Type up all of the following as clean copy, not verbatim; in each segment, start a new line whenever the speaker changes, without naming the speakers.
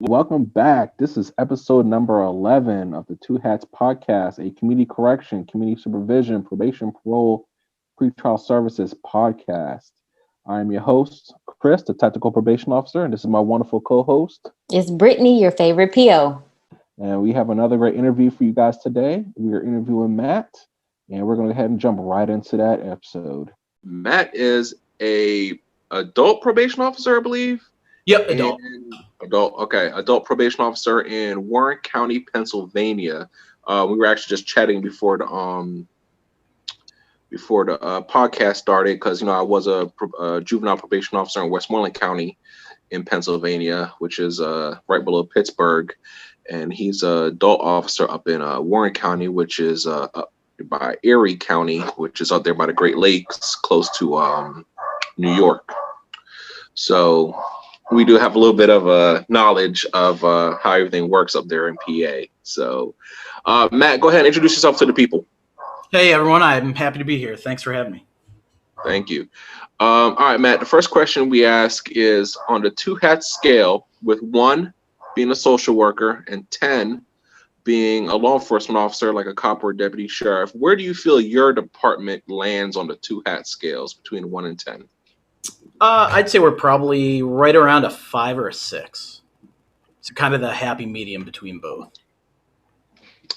Welcome back. This is episode number 11 of the Two Hats podcast, a community correction, community supervision, probation, parole, pretrial services podcast. I'm your host, Chris, the tactical probation officer, and this is my wonderful co host.
It's Brittany, your favorite PO.
And we have another great interview for you guys today. We are interviewing Matt, and we're going to go ahead and jump right into that episode.
Matt is a adult probation officer, I believe.
Yep, adult.
Adult probation officer in Warren County, Pennsylvania. We were actually just chatting before the podcast started because I was a juvenile probation officer in Westmoreland County in Pennsylvania, which is right below Pittsburgh, and he's an adult officer up in Warren County, which is up by Erie County, which is out there by the Great Lakes, close to New York. So we do have a little bit of knowledge of how everything works up there in PA. So, Matt, go ahead and introduce yourself to the people.
Hey, everyone. I'm happy to be here. Thanks for having me.
Thank you. All right, Matt, the first question we ask is on the two hats scale, with 1 being a social worker and 10 being a law enforcement officer like a cop or a deputy sheriff, where do you feel your department lands on the two hat scales between 1 and 10?
I'd say we're probably right around a 5 or a 6. So kind of the happy medium between both.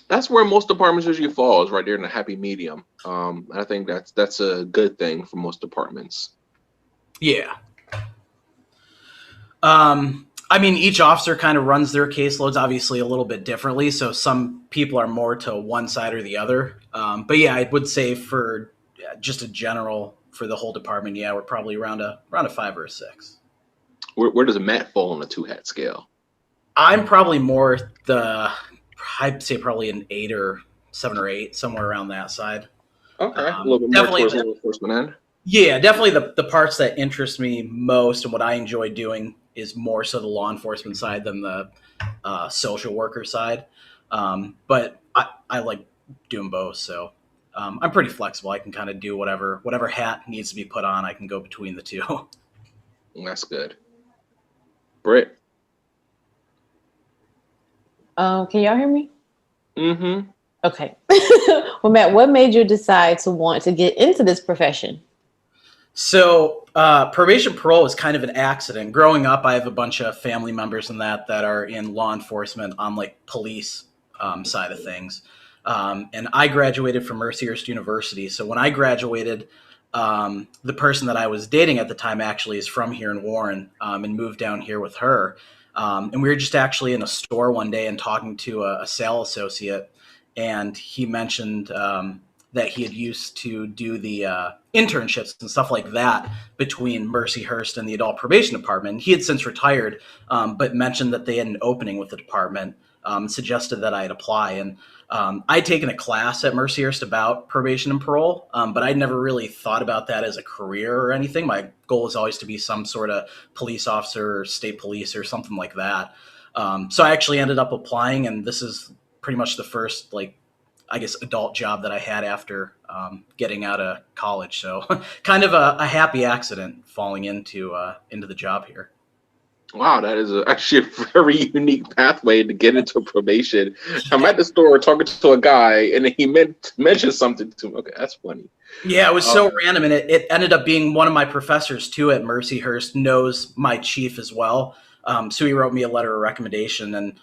That's where most departments usually fall, is right there in the happy medium. I think that's a good thing for most departments.
Yeah. I mean, each officer kind of runs their caseloads obviously a little bit differently. So some people are more to one side or the other. But yeah, I would say for just a general, for the whole department, yeah, we're probably around a 5 or a 6.
Where does Matt fall on the two hat scale?
I'm probably more I'd say probably an 8 or 7 or 8, somewhere around that side.
Okay, a little bit more towards law enforcement end.
Yeah, definitely the parts that interest me most and what I enjoy doing is more so the law enforcement side than the social worker side. But I like doing both, so I'm pretty flexible. I can kind of do whatever hat needs to be put on. I can go between the two.
That's good. Britt?
Can y'all hear me?
Mm-hmm.
Okay. Well, Matt, what made you decide to want to get into this profession?
So probation parole is kind of an accident. Growing up, I have a bunch of family members and that are in law enforcement on like police side of things. And I graduated from Mercyhurst University. So when I graduated, the person that I was dating at the time actually is from here in Warren and moved down here with her. And we were just actually in a store one day and talking to a sales associate, and he mentioned that he had used to do the internships and stuff like that between Mercyhurst and the adult probation department. He had since retired, but mentioned that they had an opening with the department, suggested that I'd apply. And I'd taken a class at Mercyhurst about probation and parole, but I'd never really thought about that as a career or anything. My goal was always to be some sort of police officer or state police or something like that. So I actually ended up applying, and this is pretty much the first, adult job that I had after getting out of college. So kind of a happy accident falling into the job here.
Wow, that is actually a very unique pathway to get into probation. I'm at the store talking to a guy, and he mentioned something to me. Okay, that's funny.
Yeah, it was so random, and it ended up being one of my professors, too, at Mercyhurst, knows my chief as well. So he wrote me a letter of recommendation, and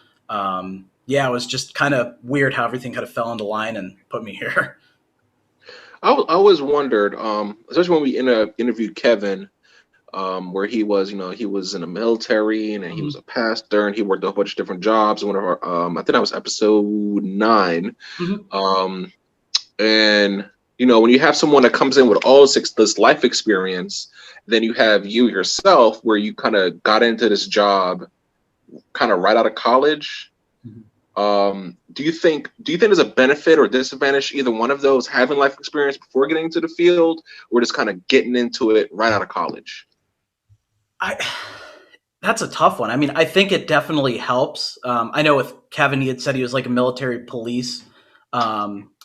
it was just kind of weird how everything kind of fell into line and put me here.
I always wondered, especially when we interviewed Kevin, where he was in the military, and then he was a pastor, and he worked a bunch of different jobs. One of our, I think that was episode 9. Mm-hmm. And when you have someone that comes in with all this life experience, then you have you yourself, where you kind of got into this job, kind of right out of college. Mm-hmm. Do you think there's a benefit or disadvantage to either one of those, having life experience before getting into the field, or just kind of getting into it right out of college?
That's a tough one. I mean, I think it definitely helps. I know with Kevin, he had said he was like a military police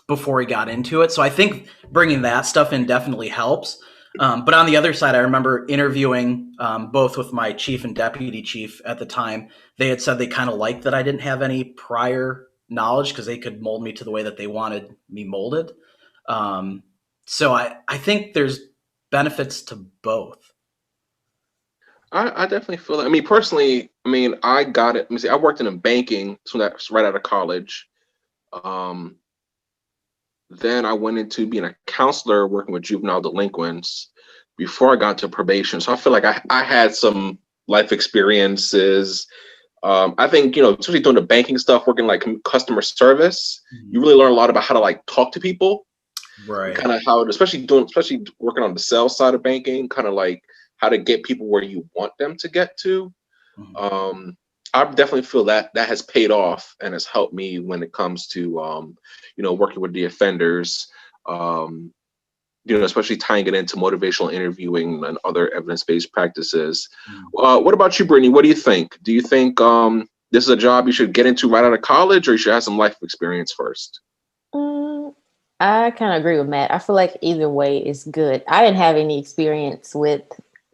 before he got into it. So I think bringing that stuff in definitely helps. But on the other side, I remember interviewing both with my chief and deputy chief at the time. They had said they kind of liked that I didn't have any prior knowledge because they could mold me to the way that they wanted me molded. So I think there's benefits to both.
I definitely feel that. I mean, personally, I mean, I got it. Let me see. I worked in banking, so that's right out of college. Then I went into being a counselor working with juvenile delinquents before I got to probation. So I feel like I had some life experiences. I think, especially doing the banking stuff, working like customer service, you really learn a lot about how to like talk to people.
Right.
Kind of how, especially working on the sales side of banking, kind of like how to get people where you want them to get to. I definitely feel that has paid off and has helped me when it comes to, working with the offenders, especially tying it into motivational interviewing and other evidence-based practices. What about you, Brittany? What do you think? Do you think this is a job you should get into right out of college, or you should have some life experience first?
I kind of agree with Matt. I feel like either way is good. I didn't have any experience with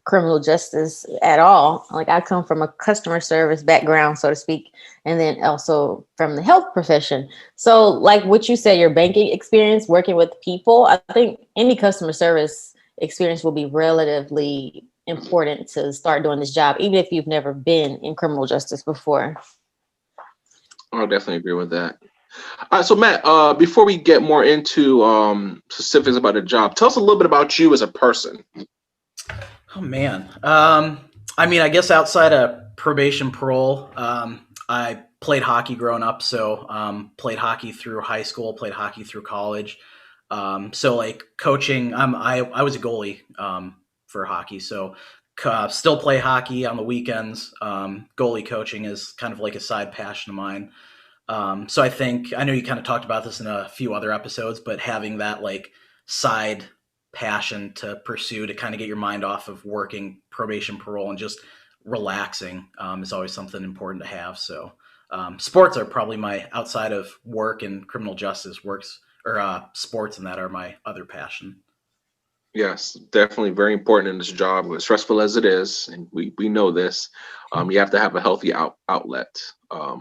criminal justice at all. Like I come from a customer service background, so to speak, and then also from the health profession. So like what you said, your banking experience working with people, I think any customer service experience will be relatively important to start doing this job, even if you've never been in criminal justice before.
I'll definitely agree with that. All right, so Matt, before we get more into specifics about the job, tell us a little bit about you as a person.
Oh man. I mean, I guess outside of probation parole, I played hockey growing up. So played hockey through high school, played hockey through college. So like coaching, I was a goalie for hockey. So still play hockey on the weekends. Goalie coaching is kind of like a side passion of mine. So I know you kind of talked about this in a few other episodes, but having that like side passion to pursue to kind of get your mind off of working probation parole and just relaxing is always something important to have. So sports are probably my, outside of work and criminal justice, sports and that are my other passion.
Yes, definitely very important in this job, as stressful as it is, and we know this. You have to have a healthy outlet.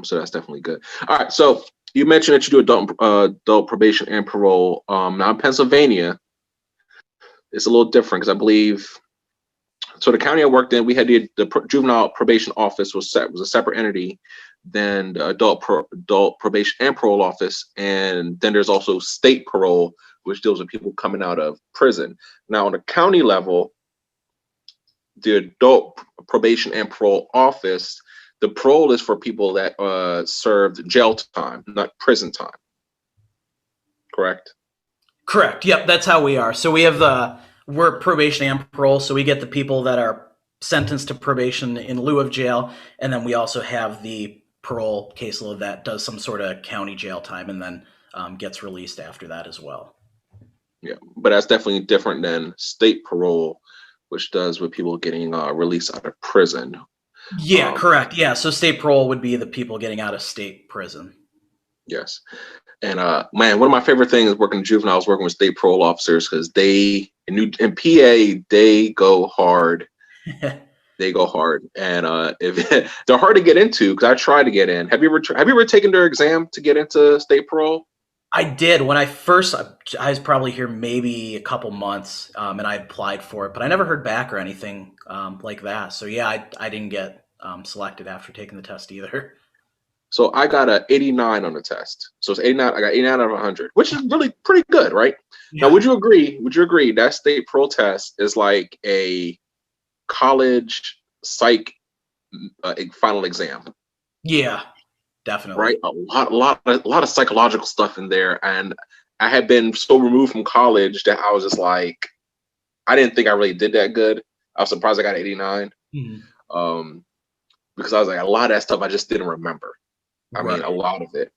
So that's definitely good. All right, so you mentioned that you do adult probation and parole. Now in Pennsylvania, it's a little different because I believe, so the county I worked in, we had the juvenile probation office was a separate entity than the adult probation and parole office, and then there's also state parole, which deals with people coming out of prison. Now on the county level, the adult probation and parole office, the parole is for people that served jail time, not prison time. Correct?
Correct. Yep, that's how we are. So we have we're probation and parole, so we get the people that are sentenced to probation in lieu of jail, and then we also have the parole caseload that does some sort of county jail time and then gets released after that as well.
Yeah, but that's definitely different than state parole, which does with people getting released out of prison.
Yeah, correct. Yeah, so state parole would be the people getting out of state prison.
Yes. And man, one of my favorite things working juveniles, working with state parole officers, because in PA, they go hard. They go hard, and if they're hard to get into, because I tried to get in. Have you ever taken their exam to get into state parole?
I did. When I was probably here maybe a couple months, and I applied for it, but I never heard back or anything like that. So yeah, I didn't get selected after taking the test either.
So I got a 89 on the test. So it's 89. I got 89 out of 100, which is really pretty good, right? Yeah. Now, would you agree that state parole test is like a college psych final exam?
Yeah, definitely.
Right, a lot of psychological stuff in there, and I had been so removed from college that I was just like, I didn't think I really did that good. I was surprised I got 89, because I was like, a lot of that stuff I just didn't remember. I mean, a lot of it.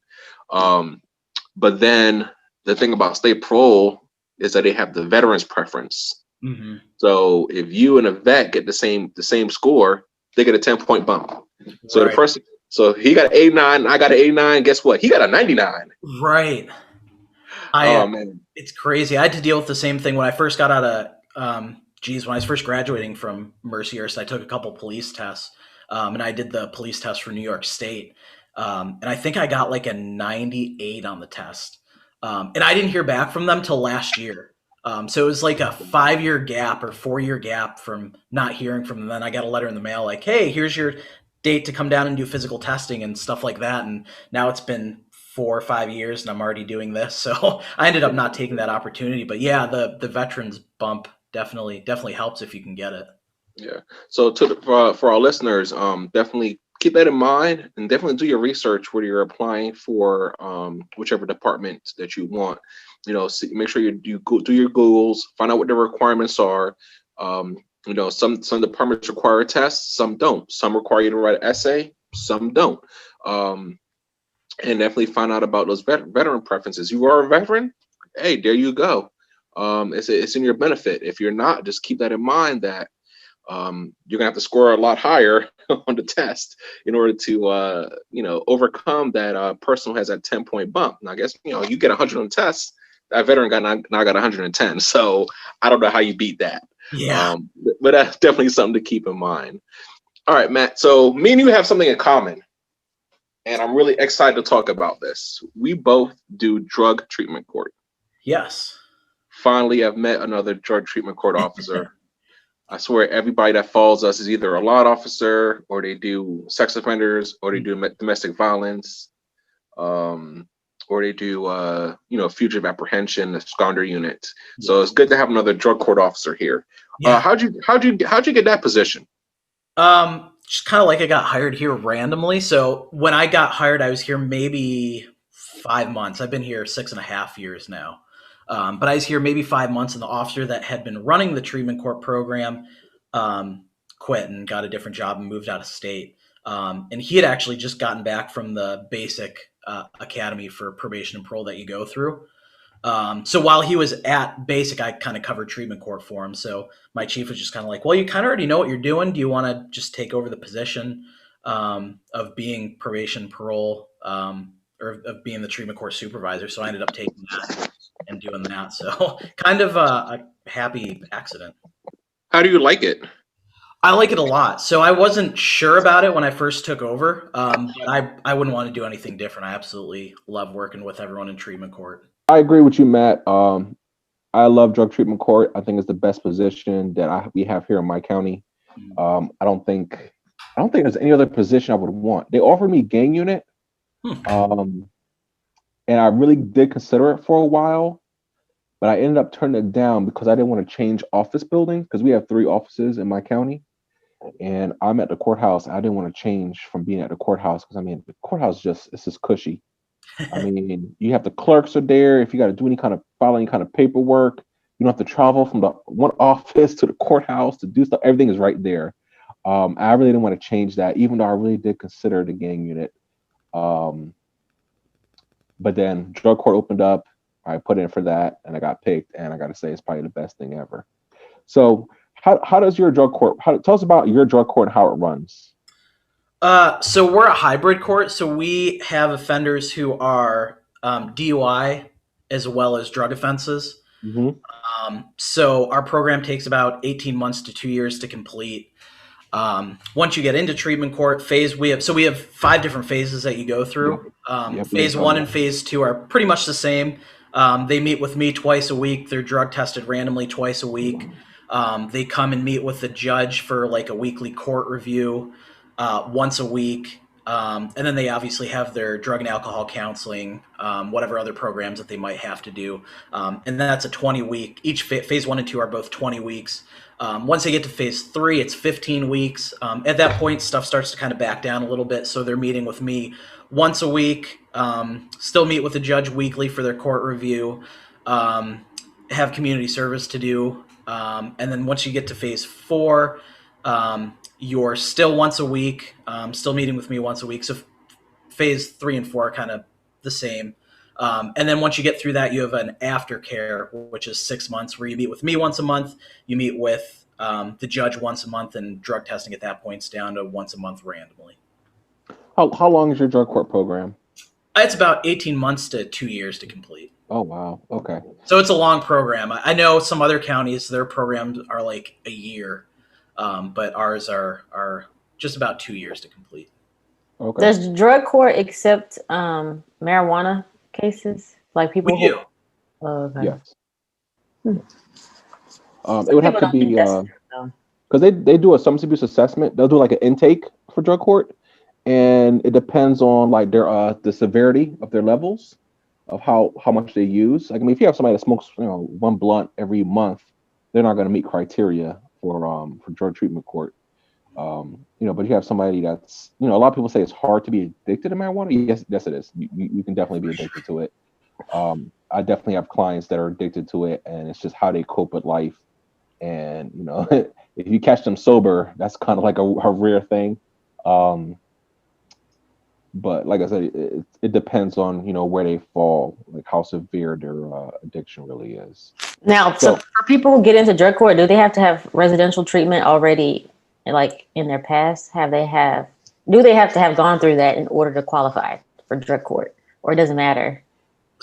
But then the thing about state parole is that they have the veterans preference. Mm-hmm. So if you and a vet get the same score, they get a 10-point bump. So the person, so he got an 89, I got an 89. Guess what? He got a 99.
Right.
Oh man,
it's crazy. I had to deal with the same thing when I first got out of when I was first graduating from Mercyhurst, I took a couple police tests, and I did the police test for New York State. And I think I got like a 98 on the test. And I didn't hear back from them till last year. So it was like a 5-year gap or 4-year gap from not hearing from them. Then I got a letter in the mail like, hey, here's your date to come down and do physical testing and stuff like that. And now it's been 4 or 5 years and I'm already doing this. So I ended up not taking that opportunity. But yeah, the veterans bump definitely helps if you can get it.
Yeah. So for our listeners, definitely keep that in mind and definitely do your research when you're applying for whichever department that you want. Make sure you go do your Googles, find out what the requirements are. Some departments require tests, some don't. Some require you to write an essay, some don't. And definitely find out about those veteran preferences. You are a veteran? Hey, there you go. It's in your benefit. If you're not, just keep that in mind that you're gonna have to score a lot higher on the test in order to overcome that person who has that 10-point bump. Now I guess you get 100 on tests, that veteran now got 110. So I don't know how you beat that.
Yeah.
But that's definitely something to keep in mind. All right, Matt. So me and you have something in common, and I'm really excited to talk about this. We both do drug treatment court.
Yes.
Finally, I've met another drug treatment court officer. I swear everybody that follows us is either a law officer or they do sex offenders or they do domestic violence, or they do fugitive apprehension, absconder unit. So it's good to have another drug court officer here.
Yeah.
How'd you get that position?
Just kind of like I got hired here randomly. So when I got hired, I was here maybe 5 months. I've been here 6.5 years now. But I was here maybe 5 months, and the officer that had been running the treatment court program quit and got a different job and moved out of state. And he had actually just gotten back from the basic academy for probation and parole that you go through. So while he was at basic, I kind of covered treatment court for him. So my chief was just kind of like, well, you kind of already know what you're doing. Do you want to just take over the position of being probation, parole, or of being the treatment court supervisor? So I ended up taking that and doing that. So kind of a happy accident.
How do you like it?
I like it a lot. So I wasn't sure about it when I first took over, but I wouldn't want to do anything different. I absolutely love working with everyone in treatment court.
I agree with you, Matt. I love drug treatment court. I think it's the best position that we have here in my county. I don't think there's any other position I would want. They offered me gang unit, and I really did consider it for a while, but I ended up turning it down because I didn't want to change office buildings because we have 3 offices in my county, and I'm at the courthouse. I didn't want to change from being at the courthouse because the courthouse it's just cushy. You have the clerks are there. If you got to do file any kind of paperwork, you don't have to travel from the one office to the courthouse to do stuff. Everything is right there. I really didn't want to change that, even though I really did consider the gang unit. But then drug court opened up. I put in for that, and I got picked. And I got to say, it's probably the best thing ever. So, how does your drug court? Tell us about your drug court and how it runs.
So we're a hybrid court. So we have offenders who are DUI as well as drug offenses.
Mm-hmm.
So our program takes about 18 months to 2 years to complete. Once you get into treatment court we have 5 different phases that you go through. Phase 1 and phase 2 are pretty much the same. They meet with me twice a week. They're drug tested randomly twice a week. They come and meet with the judge for like a weekly court review once a week. And then they obviously have their drug and alcohol counseling, whatever other programs that they might have to do. And then that's a 20-week. Each phase 1 and 2 are both 20 weeks. Once they get to phase 3, it's 15 weeks. At that point, stuff starts to kind of back down a little bit. So they're meeting with me once a week, still meet with the judge weekly for their court review, have community service to do. And then once you get to phase 4, you're still once a week, still meeting with me once a week. So phase 3 and 4 are kind of the same. And then once you get through that, you have an aftercare, which is 6 months, where you meet with me once a month. You meet with the judge once a month, and drug testing at that point is down to once a month randomly.
How long is your drug court program?
It's about 18 months to 2 years to complete.
Oh, wow. Okay.
So it's a long program. I know some other counties, their programs are like a year, but ours are just about 2 years to complete.
Okay.
Does drug court accept marijuana cases? Like people
We do.
Oh, okay.
Yes.
Some
It would have
people
to
don't
be
think that's true, though.
because they do a substance abuse assessment. They'll do like an intake for drug court, and it depends on like their the severity of their levels of how much they use. Like, I mean, if you have somebody that smokes one blunt every month, they're not going to meet criteria for drug treatment court. But you have somebody that's a lot of people say it's hard to be addicted to marijuana. Yes, it is. You can definitely be addicted to it. I definitely have clients that are addicted to it, and it's just how they cope with life. And if you catch them sober, that's kind of like a rare thing. But like I said, it depends on where they fall, like how severe their addiction really is.
Now, so for people who get into drug court, do they have to have residential treatment already, like in their past? Do they have to have gone through that in order to qualify for drug court, or it doesn't matter?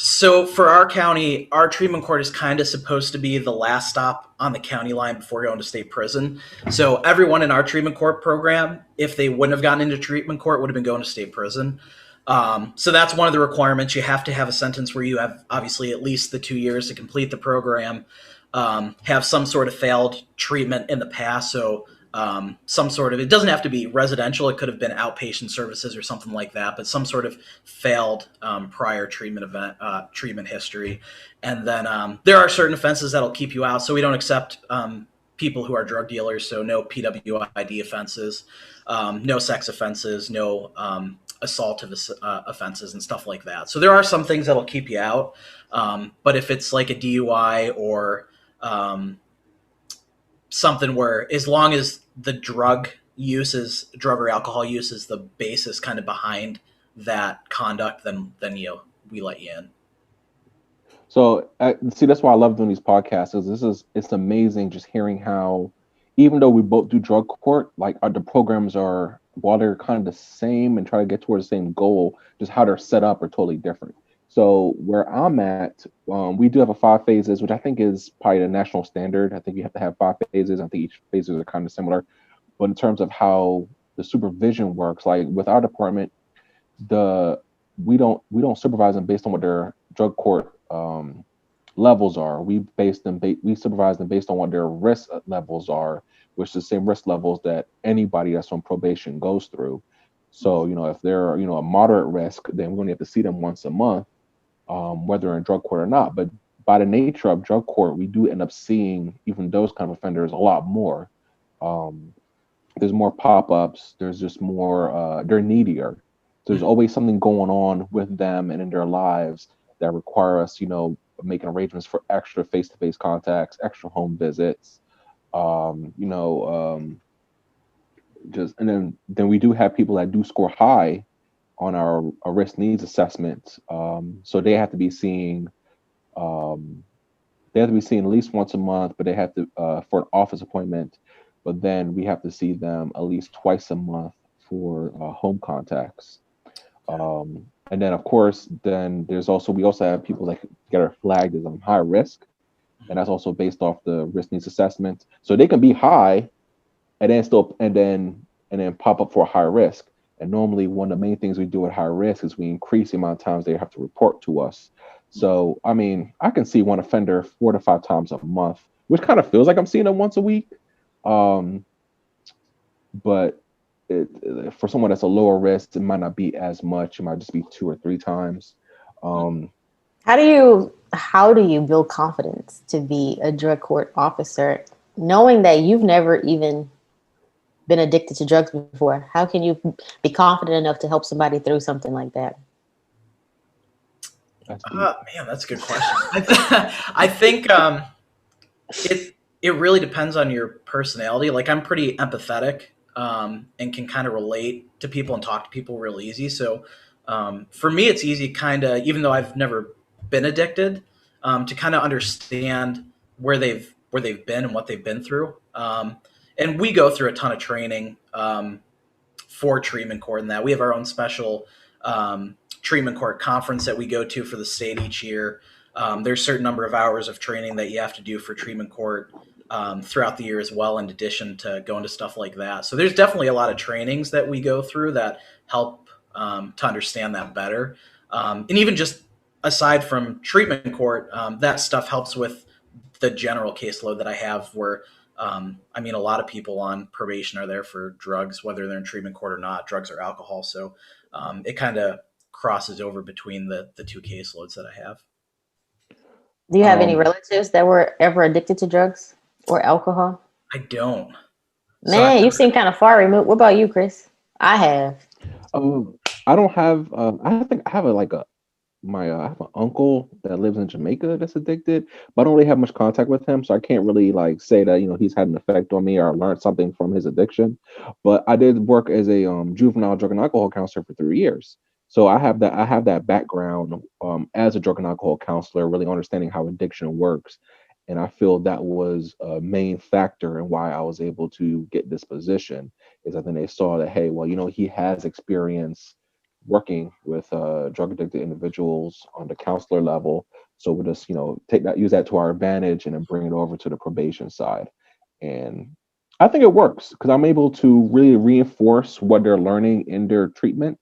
So for our county, our treatment court is kind of supposed to be the last stop on the county line before going to state prison. So everyone in our treatment court program, if they wouldn't have gotten into treatment court, would have been going to state prison. So that's one of the requirements. You have to have a sentence where you have obviously at least the 2 years to complete the program, have some sort of failed treatment in the past. So some sort of, it doesn't have to be residential. It could have been outpatient services or something like that, but some sort of failed prior treatment history. And then there are certain offenses that'll keep you out. So we don't accept people who are drug dealers. So no PWID offenses, no sex offenses, no assaultive offenses and stuff like that. So there are some things that'll keep you out. But if it's like a DUI or something where, as long as the drug or alcohol use is the basis kind of behind that conduct, then we let you in.
So see, that's why I love doing these podcasts. Is it's amazing just hearing how, even though we both do drug court, like the programs are, while they're kind of the same and try to get towards the same goal, just how they're set up are totally different. So where I'm at, we do have a 5 phases, which I think is probably the national standard. I think you have to have 5 phases. I think each phases are kind of similar. But in terms of how the supervision works, like with our department, we don't supervise them based on what their drug court levels are. We supervise them based on what their risk levels are, which is the same risk levels that anybody that's on probation goes through. So if they're a moderate risk, then we're going to have to see them once a month, whether in drug court or not. But by the nature of drug court, we do end up seeing even those kind of offenders a lot more. There's more pop-ups. There's just more. They're needier. There's always something going on with them and in their lives that require us, making arrangements for extra face-to-face contacts, extra home visits. And then we do have people that do score high on our risk needs assessment. So they have to be seeing. They have to be seen at least once a month, but they have to for an office appointment. But then we have to see them at least twice a month for home contacts. And then, of course, we also have people that get are flagged as high risk, and that's also based off the risk needs assessment. So they can be high, and then pop up for a high risk. And normally, one of the main things we do at high risk is we increase the amount of times they have to report to us. So, I mean, I can see one offender 4 to 5 times a month, which kind of feels like I'm seeing them once a week. But for someone that's a lower risk, it might not be as much. It might just be 2 or 3 times.
How do you build confidence to be a drug court officer, knowing that you've never even been addicted to drugs before? How can you be confident enough to help somebody through something like that?
Man, that's a good question. I think it really depends on your personality. Like, I'm pretty empathetic and can kind of relate to people and talk to people real easy. So for me, it's easy kind of, even though I've never been addicted, to kind of understand where they've been and what they've been through. And we go through a ton of training for treatment court and that. We have our own special treatment court conference that we go to for the state each year. There's a certain number of hours of training that you have to do for treatment court throughout the year as well, in addition to going to stuff like that. So there's definitely a lot of trainings that we go through that help to understand that better. And even just aside from treatment court, that stuff helps with the general caseload that I have where, I mean, a lot of people on probation are there for drugs, whether they're in treatment court or not, drugs or alcohol. So it kind of crosses over between the two caseloads that I have.
Do you have any relatives that were ever addicted to drugs or alcohol?
I don't.
Man, you seem kind of far removed. What about you, Chris? I have.
I don't have. I think I have I have an uncle that lives in Jamaica that's addicted, but I don't really have much contact with him, so I can't really like say that he's had an effect on me or learned something from his addiction. But I did work as a juvenile drug and alcohol counselor for 3 years, so I have that background as a drug and alcohol counselor, really understanding how addiction works, and I feel that was a main factor in why I was able to get this position. Is I think they saw that, hey, well, he has experience working with drug addicted individuals on the counselor level, so we'll just use that to our advantage and then bring it over to the probation side. And I think it works because I'm able to really reinforce what they're learning in their treatment.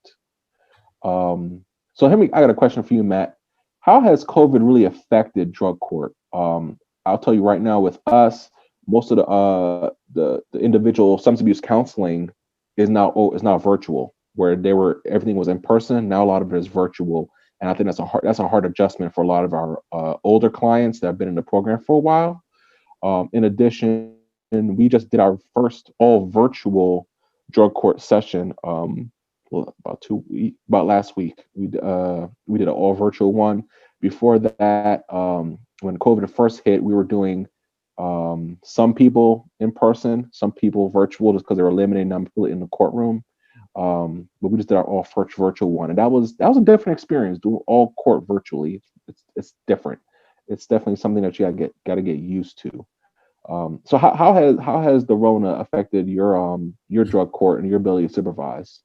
So Henry, I got a question for you, Matt. How has COVID really affected drug court? I'll tell you right now, with us, most of the individual substance abuse counseling is now virtual, where everything was in person. Now a lot of it is virtual, and I think that's a hard adjustment for a lot of our older clients that have been in the program for a while. In addition, we just did our first all virtual drug court session. About last week, we did an all virtual one. Before that, when COVID first hit, we were doing some people in person, some people virtual, just because they were limited number in the courtroom. But we just did our all first virtual one, and that was a different experience. Doing all court virtually, it's different. It's definitely something that you gotta get used to. So how has the Rona affected your drug court and your ability to supervise?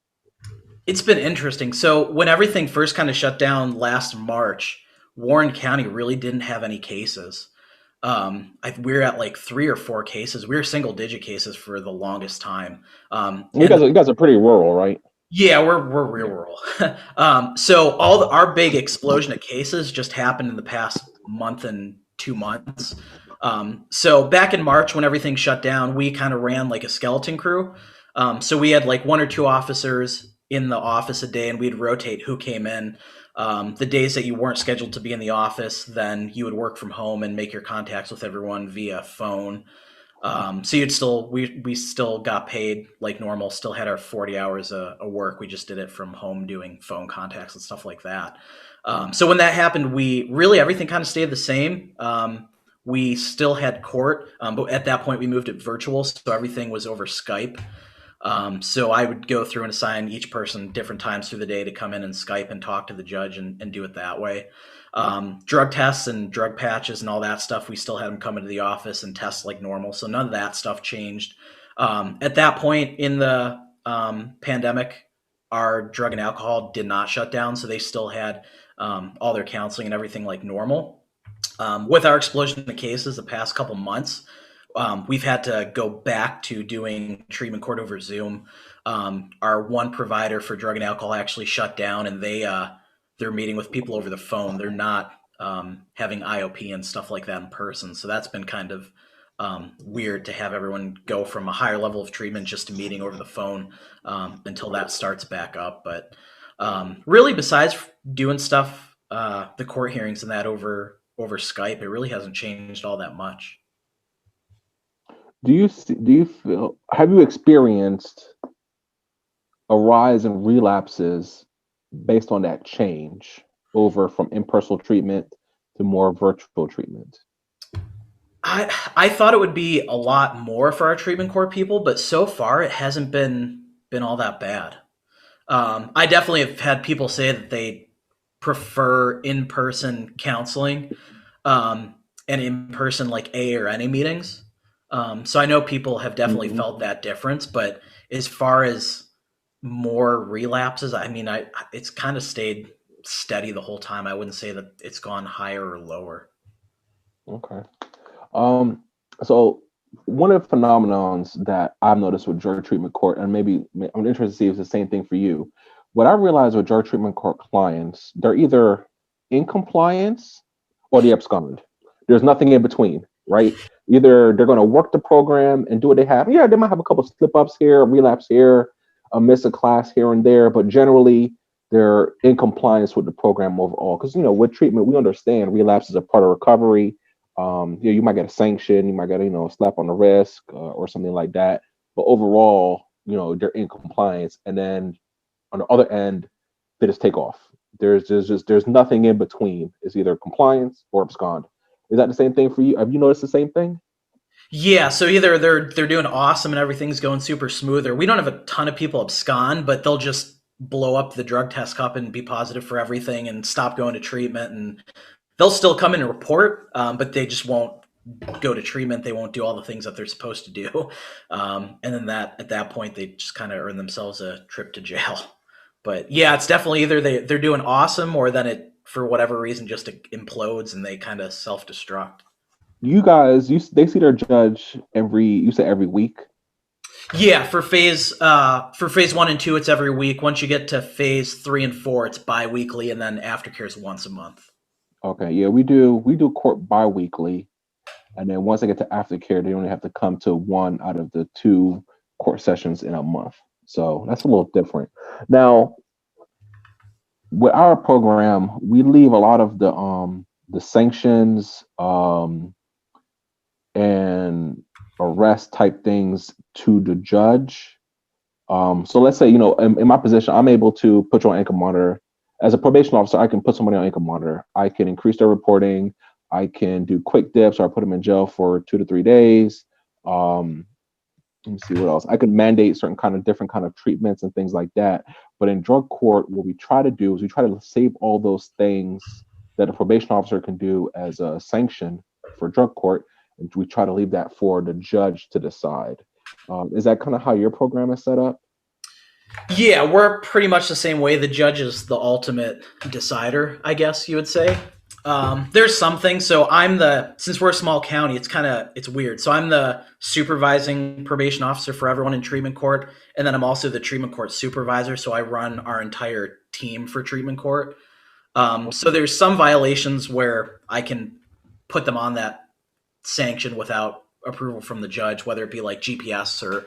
It's been interesting. So when everything first kind of shut down last March, Warren County really didn't have any cases. We were at like 3 or 4 cases. We were single-digit cases for the longest time.
You guys are pretty rural, right?
Yeah, we're real rural. So our big explosion of cases just happened in the past month and 2 months. So back in March, when everything shut down, we kind of ran like a skeleton crew. So we had like 1 or 2 officers in the office a day, and we'd rotate who came in. The days that you weren't scheduled to be in the office, then you would work from home and make your contacts with everyone via phone. So we still got paid like normal, still had our 40 hours of work. We just did it from home doing phone contacts and stuff like that. So when that happened, everything kind of stayed the same. We still had court, but at that point we moved it virtual. So everything was over Skype. So I would go through and assign each person different times through the day to come in and Skype and talk to the judge and do it that way. Drug tests and drug patches and all that stuff, we still had them come into the office and test like normal. So none of that stuff changed. At that point in the pandemic, our drug and alcohol did not shut down. So they still had all their counseling and everything like normal. With our explosion of cases the past couple months, we've had to go back to doing treatment court over Zoom. Our one provider for drug and alcohol actually shut down, and they're meeting with people over the phone. They're not having IOP and stuff like that in person. So that's been kind of weird to have everyone go from a higher level of treatment just to meeting over the phone until that starts back up. But really, besides doing stuff, the court hearings and that over Skype, it really hasn't changed all that much.
Do you feel, have you experienced a rise in relapses based on that change over from in-person treatment to more virtual treatment?
I thought it would be a lot more for our treatment court people, but so far it hasn't been all that bad. I definitely have had people say that they prefer in-person counseling and in-person like A or any meetings. So I know people have definitely felt that difference, but as far as more relapses, I mean, it's kind of stayed steady the whole time. I wouldn't say that it's gone higher or lower.
Okay. So one of the phenomenons that I've noticed with drug treatment court, and maybe I'm interested to see if it's the same thing for you. What I realize with drug treatment court clients, they're either in compliance or they abscond. There's nothing in between, right? Either they're going to work the program and do what they have. Yeah, they might have a couple slip ups here, a relapse here, a miss a class here and there, but generally they're in compliance with the program overall. Because with treatment, we understand relapse is a part of recovery. You might get a sanction, you might get a slap on the wrist or something like that. But overall, they're in compliance, and then on the other end, they just take off. There's nothing in between. It's either compliance or abscond. Is that the same thing for you? Have you noticed the same thing?
Yeah, so either they're doing awesome and everything's going super smooth, or we don't have a ton of people abscond, but they'll just blow up the drug test cup and be positive for everything and stop going to treatment, and they'll still come in and report, but they just won't go to treatment. They won't do all the things that they're supposed to do, and then at that point they just kind of earn themselves a trip to jail. But yeah, it's definitely either they're doing awesome, or then it, for whatever reason, just implodes and they kind of self-destruct.
You guys, they see their judge every week.
Yeah, for phase 1 and 2, it's every week. Once you get to phase 3 and 4, it's bi-weekly, and then aftercare is once a month.
Okay, yeah, we do court bi-weekly, and then once they get to aftercare, they only have to come to one out of the 2 court sessions in a month. So that's a little different. Now, with our program, we leave a lot of the sanctions and arrest type things to the judge. So let's say, in my position, I'm able to put you on ankle monitor. As a probation officer, I can put somebody on ankle monitor. I can increase their reporting. I can do quick dips, or I put them in jail for 2 to 3 days. Let me see what else. I could mandate certain different kind of treatments and things like that. But in drug court, what we try to do is we try to save all those things that a probation officer can do as a sanction for drug court, and we try to leave that for the judge to decide. Is that kind of how your program is set up?
Yeah, we're pretty much the same way. The judge is the ultimate decider, I guess you would say. There's some things. So since we're a small county, it's weird. So I'm the supervising probation officer for everyone in treatment court. And then I'm also the treatment court supervisor. So I run our entire team for treatment court. So there's some violations where I can put them on that sanction without approval from the judge, whether it be like GPS or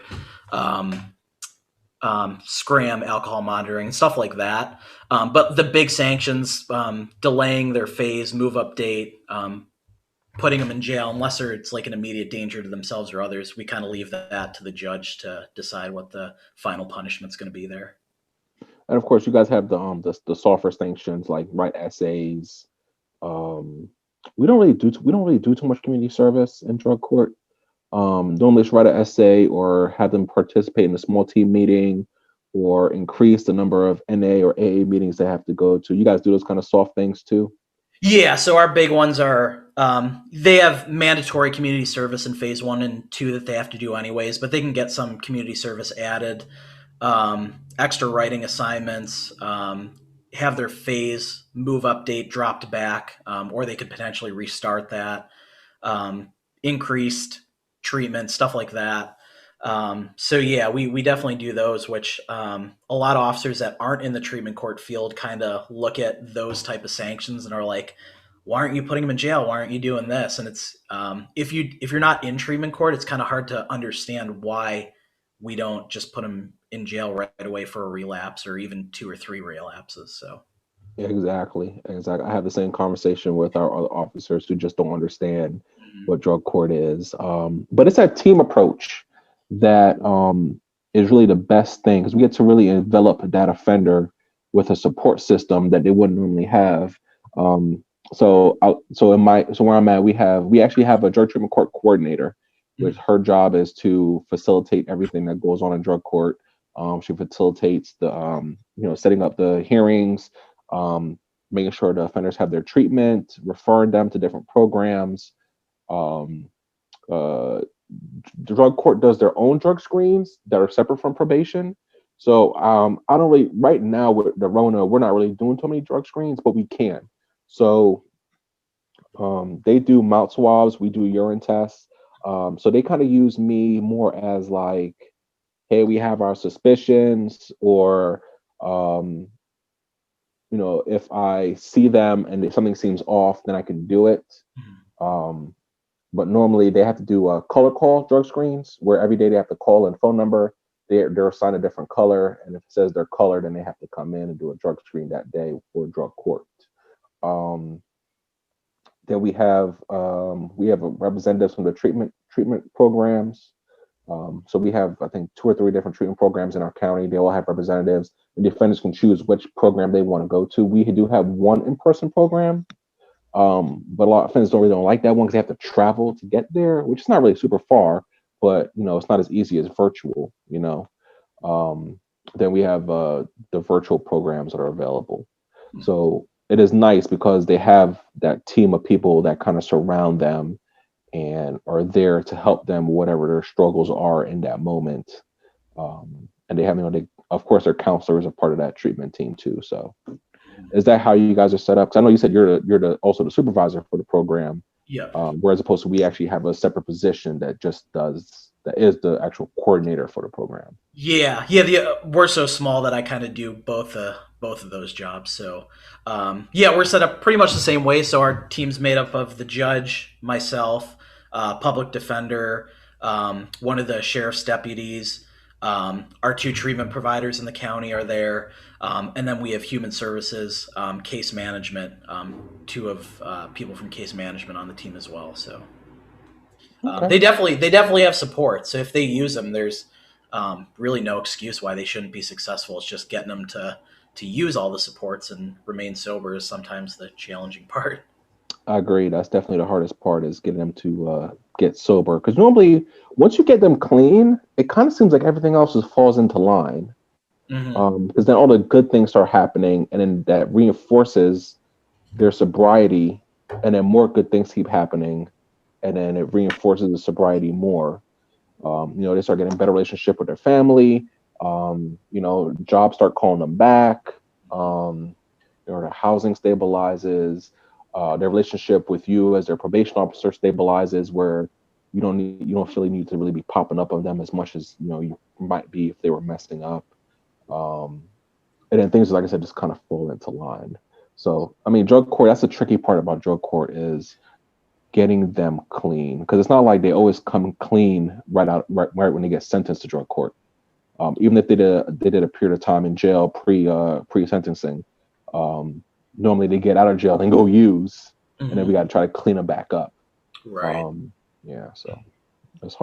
scram, alcohol monitoring, stuff like that. But the big sanctions, delaying their phase, move update, putting them in jail, unless it's like an immediate danger to themselves or others, we kind of leave that to the judge to decide what the final punishment's going to be there.
And of course, you guys have the softer sanctions like write essays. We don't really do too much community service in drug court. Normally just write an essay or have them participate in a small team meeting, or increase the number of NA or AA meetings they have to go to. You guys do those kind of soft things too?
Yeah, so our big ones are they have mandatory community service in phase 1 and 2 that they have to do anyways, but they can get some community service added, extra writing assignments, have their phase move update dropped back, or they could potentially restart that, increased treatment, stuff like that. So yeah, we definitely do those, which a lot of officers that aren't in the treatment court field kind of look at those type of sanctions and are like, why aren't you putting them in jail? Why aren't you doing this? And it's if you're not in treatment court, it's kind of hard to understand why we don't just put them in jail right away for a relapse or even 2 or 3 relapses. So
yeah, exactly. I have the same conversation with our other officers who just don't understand what drug court is. But it's that team approach that is really the best thing, because we get to really envelop that offender with a support system that they wouldn't normally have. So where I'm at, we actually have a drug treatment court coordinator, which her job is to facilitate everything that goes on in drug court. She facilitates the setting up the hearings, making sure the offenders have their treatment, referring them to different programs. The drug court does their own drug screens that are separate from probation. So I don't really right now with the Rona, we're not really doing too many drug screens, but we can. So they do mouth swabs, we do urine tests. So they kind of use me more as like, hey, we have our suspicions, or um, if I see them and if something seems off, then I can do it. Um, but normally they have to do a color call drug screens where every day they have to call and phone number. They're assigned a different color, and if it says they're colored, then they have to come in and do a drug screen that day for drug court. Um, then we have representatives from the treatment programs. So we have, I think, 2 or 3 different treatment programs in our county. They all have representatives. The defendants can choose which program they want to go to. We do have one in-person program, but a lot of offenders don't like that one because they have to travel to get there, which is not really super far, but it's not as easy as virtual. Then we have the virtual programs that are available. So it is nice because they have that team of people that kind of surround them and are there to help them whatever their struggles are in that moment. And they have, of course, their counselors are part of that treatment team too. So is that how you guys are set up? Because I know you said you're also the supervisor for the program.
Yeah.
Whereas opposed to we actually have a separate position that is the actual coordinator for the program.
Yeah. We're so small that I kind of do both of those jobs. So we're set up pretty much the same way. So our team's made up of the judge, myself, public defender, one of the sheriff's deputies. Our 2 treatment providers in the county are there. And then we have human services, case management, 2 of people from case management on the team as well. So
Okay.
they definitely have support. So if they use them, there's really no excuse why they shouldn't be successful. It's just getting them to use all the supports and remain sober is sometimes the challenging part.
I agree. That's definitely the hardest part is getting them to get sober. Because normally, once you get them clean, it kind of seems like everything else just falls into line. Because then all the good things start happening, and then that reinforces their sobriety, and then more good things keep happening, and then it reinforces the sobriety more. They start getting a better relationship with their family. Jobs start calling them back. Their housing stabilizes. Their relationship with you as their probation officer stabilizes, where you don't feel you need to really be popping up on them as much as you might be if they were messing up. And then things, like I said, just kind of fall into line. So, I mean, drug court, that's the tricky part about drug court is getting them clean. Because it's not like they always come clean right when they get sentenced to drug court. Even if they did a period of time in jail pre-sentencing, normally they get out of jail and go use, and then we got to try to clean them back up.
Right.
So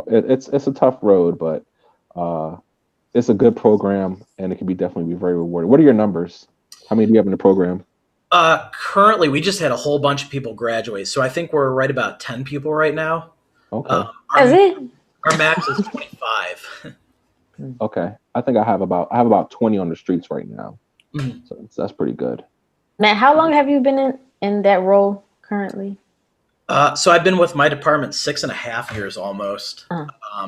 it's a tough road, but it's a good program, and it can definitely be very rewarding. What are your numbers? How many do you have in the program?
Currently, we just had a whole bunch of people graduate, so I think we're right about 10 people right now.
Okay.
Our max is 25.
Okay, I think I have about 20 on the streets right now, so that's pretty good.
Matt, how long have you been in that role currently?
So I've been with my department 6.5 years almost.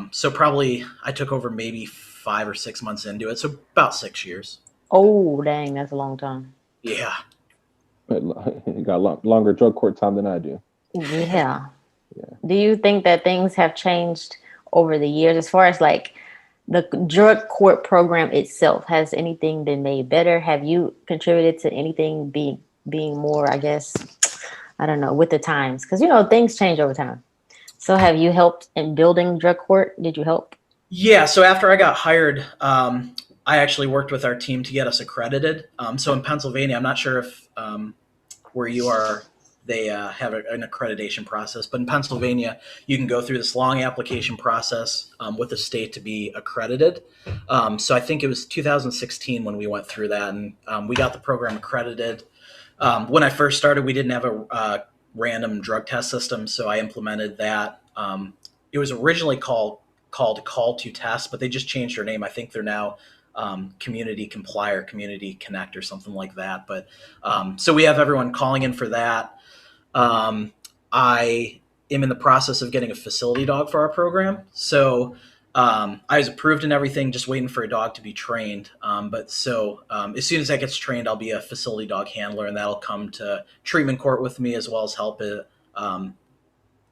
So probably I took over maybe 5 or 6 months into it, so about 6 years.
Oh, dang, that's a long time.
Yeah.
You got longer drug court time than I do.
Yeah. Do you think that things have changed over the years as far as like the drug court program itself? Has anything been made better? Have you contributed to anything being more, I guess, I don't know, with the times? Because, things change over time. So have you helped in building drug court? Did you help?
Yeah. So after I got hired, I actually worked with our team to get us accredited. So in Pennsylvania, I'm not sure if where you are, they have an accreditation process. But in Pennsylvania, you can go through this long application process with the state to be accredited. So I think it was 2016 when we went through that, and we got the program accredited. When I first started, we didn't have a random drug test system, so I implemented that. It was originally called Call to Test, but they just changed their name. I think they're now Community Comply or Community Connect or something like that. But so we have everyone calling in for that. I am in the process of getting a facility dog for our program. So I was approved and everything, just waiting for a dog to be trained. As soon as that gets trained, I'll be a facility dog handler, and that'll come to treatment court with me as well as help at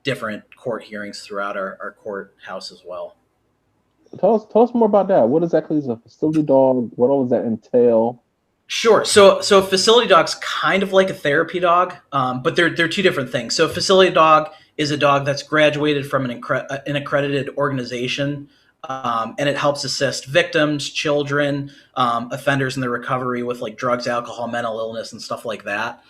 different court hearings throughout our courthouse as well.
Tell us more about that. What exactly is a facility dog? What all does that entail?
Sure. So a facility dog's kind of like a therapy dog, but they're two different things. So a facility dog is a dog that's graduated from an accredited organization, and it helps assist victims, children, offenders in their recovery with like drugs, alcohol, mental illness, and stuff like that.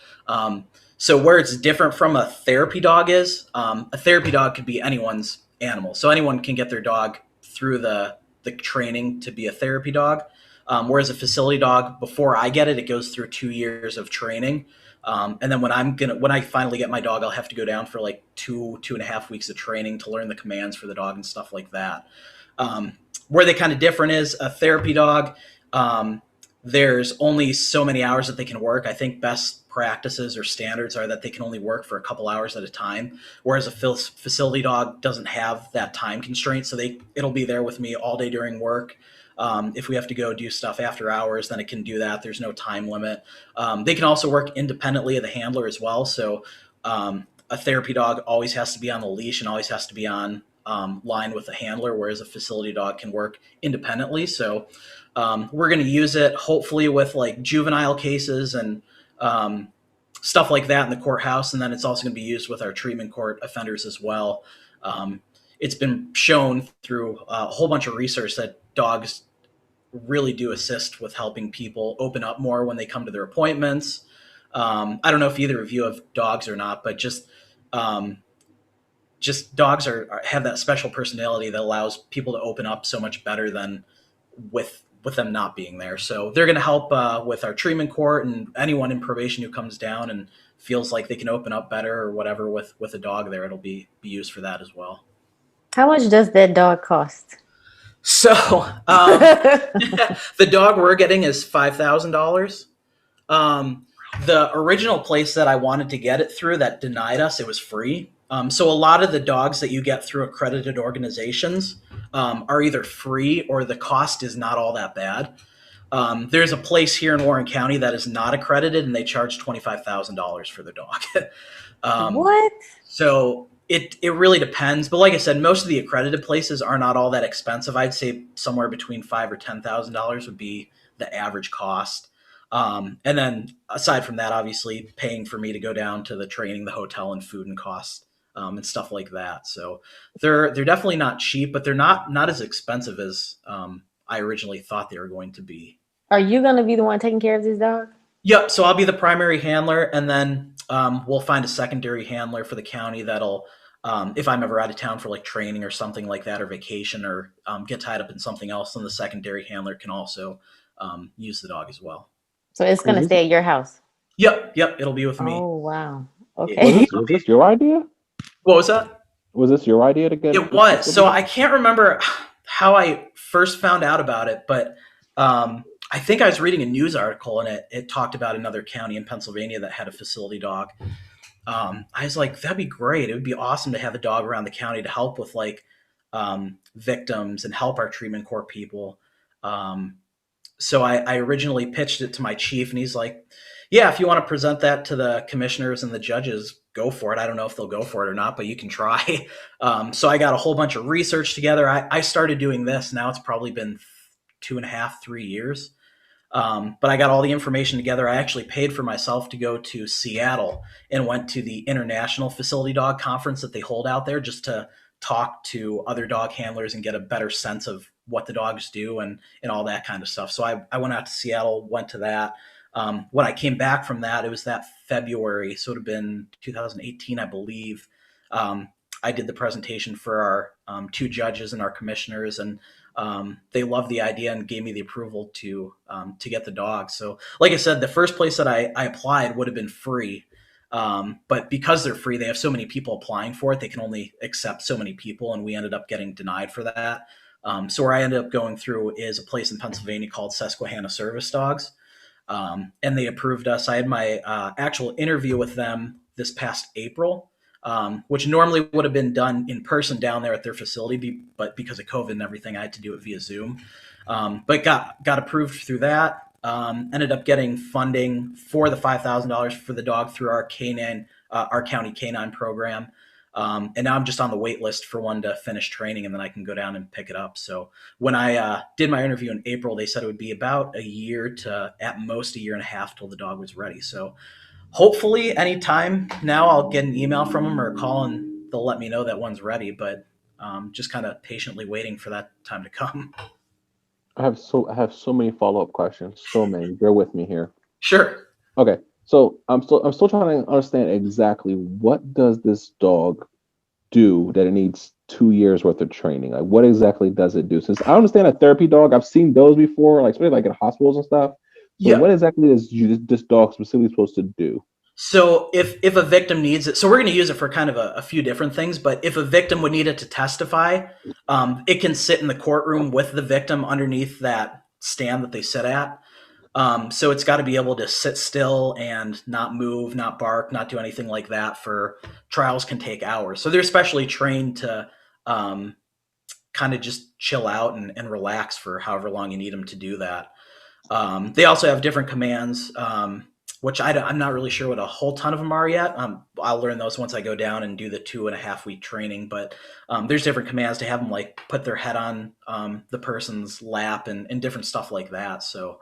So where it's different from a therapy dog is a therapy dog could be anyone's animal. So anyone can get their dog through the training to be a therapy dog. Whereas a facility dog, before I get it, it goes through 2 years of training. And then when I finally get my dog, I'll have to go down for like 2.5 weeks of training to learn the commands for the dog and stuff like that. Where they kind of different is a therapy dog. There's only so many hours that they can work. I think best practices or standards are that they can only work for a couple hours at a time. Whereas a facility dog doesn't have that time constraint. So it'll be there with me all day during work. If we have to go do stuff after hours, then it can do that. There's no time limit. They can also work independently of the handler as well. So a therapy dog always has to be on the leash and always has to be on line with the handler, whereas a facility dog can work independently. So we're going to use it hopefully with like juvenile cases and stuff like that in the courthouse. And then it's also going to be used with our treatment court offenders as well. It's been shown through a whole bunch of research that dogs really do assist with helping people open up more when they come to their appointments. I don't know if either of you have dogs or not, but just dogs have that special personality that allows people to open up so much better than with them not being there. So they're going to help with our treatment court and anyone in probation who comes down and feels like they can open up better or whatever with a dog there. It'll be used for that as well.
How much does that dog cost?
So the dog we're getting is $5,000. The original place that I wanted to get it through that denied us, it was free. So a lot of the dogs that you get through accredited organizations are either free or the cost is not all that bad. There's a place here in Warren County that is not accredited and they charge $25,000 for the dog.
What?
So it really depends. But like I said, most of the accredited places are not all that expensive. I'd say somewhere between $5,000 or $10,000 would be the average cost. And then aside from that, obviously paying for me to go down to the training, the hotel and food and costs and stuff like that. So they're definitely not cheap, but they're not as expensive as I originally thought they were going to be.
Are you going to be the one taking care of this dog?
Yep. So I'll be the primary handler, and then we'll find a secondary handler for the county that'll, if I'm ever out of town for like training or something like that, or vacation, or get tied up in something else, then the secondary handler can also use the dog as well.
So it's going to stay at your house?
Yep. It'll be with me.
Oh, wow. Okay.
Was this your idea?
What was that?
Was this your idea to get
it? It was. So I can't remember how I first found out about it, but I think I was reading a news article and it talked about another county in Pennsylvania that had a facility dog. I was like, that'd be great. It would be awesome to have a dog around the county to help with like victims and help our treatment court people. So I originally pitched it to my chief and he's like, yeah, if you want to present that to the commissioners and the judges, go for it. I don't know if they'll go for it or not, but you can try. So I got a whole bunch of research together. I started doing this. Now it's probably been 2.5, 3 years. But I got all the information together. I actually paid for myself to go to Seattle and went to the International Facility Dog Conference that they hold out there just to talk to other dog handlers and get a better sense of what the dogs do and all that kind of stuff. So I went out to Seattle, went to that. When I came back from that, it was that February. So it would have been 2018, I believe. I did the presentation for our 2 judges and our commissioners, and they loved the idea and gave me the approval to get the dog. So like I said, the first place that I applied would have been free. But because they're free, they have so many people applying for it. They can only accept so many people. And we ended up getting denied for that. So where I ended up going through is a place in Pennsylvania called Susquehanna Service Dogs. And they approved us. I had my actual interview with them this past April. which normally would have been done in person down there at their facility, but because of COVID and everything, I had to do it via Zoom. But got approved through that. Ended up getting funding for the $5,000 for the dog through our county canine program. And now I'm just on the wait list for one to finish training, and then I can go down and pick it up. So when I did my interview in April, they said it would be about a year to at most a year and a half till the dog was ready. So hopefully anytime now I'll get an email from them or a call, and they'll let me know that one's ready. But just kind of patiently waiting for that time to come.
I have so many follow-up questions. So many. Bear with me here.
Sure.
Okay. So I'm still trying to understand exactly what does this dog do that it needs 2 years worth of training. Like, what exactly does it do? Since I understand a therapy dog, I've seen those before, like especially like in hospitals and stuff. So
Yeah.
what exactly is this dog specifically supposed to do?
So if a victim needs it, so we're going to use it for kind of a few different things, but if a victim would need it to testify, it can sit in the courtroom with the victim underneath that stand that they sit at. So it's got to be able to sit still and not move, not bark, not do anything like that. For trials can take hours. So they're specially trained to kind of just chill out and relax for however long you need them to do that. They also have different commands, which I'm not really sure what a whole ton of them are yet. I'll learn those once I go down and do the 2.5 week training. But there's different commands to have them like put their head on the person's lap and different stuff like that. So.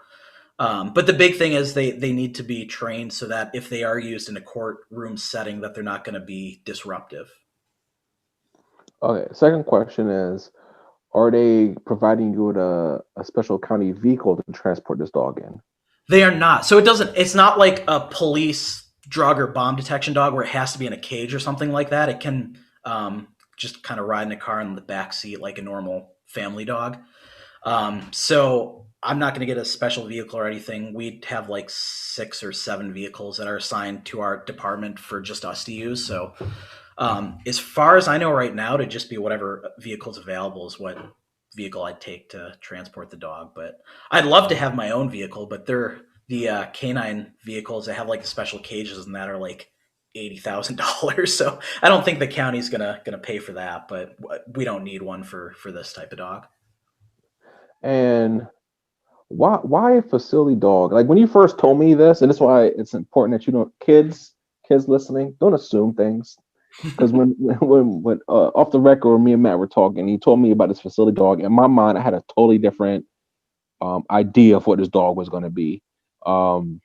But the big thing is they need to be trained so that if they are used in a courtroom setting, that they're not going to be disruptive.
Okay. Second question is, are they providing you with a special county vehicle to transport this dog in?
They are not. So it's not like a police drug or bomb detection dog where it has to be in a cage or something like that. It can just kind of ride in a car in the back seat like a normal family dog. So I'm not going to get a special vehicle or anything. We'd have like 6 or 7 vehicles that are assigned to our department for just us to use. So as far as I know right now, to just be whatever vehicle's available is what vehicle I'd take to transport the dog. But I'd love to have my own vehicle, but they're the canine vehicles that have like the special cages and that are like $80,000. So I don't think the county's gonna pay for that, but we don't need one for this type of dog.
And why a facility dog? Like when you first told me this, and that's why it's important that you don't kids listening, don't assume things. Because when off the record, me and Matt were talking, he told me about this facility dog. In my mind, I had a totally different idea of what this dog was going to be. In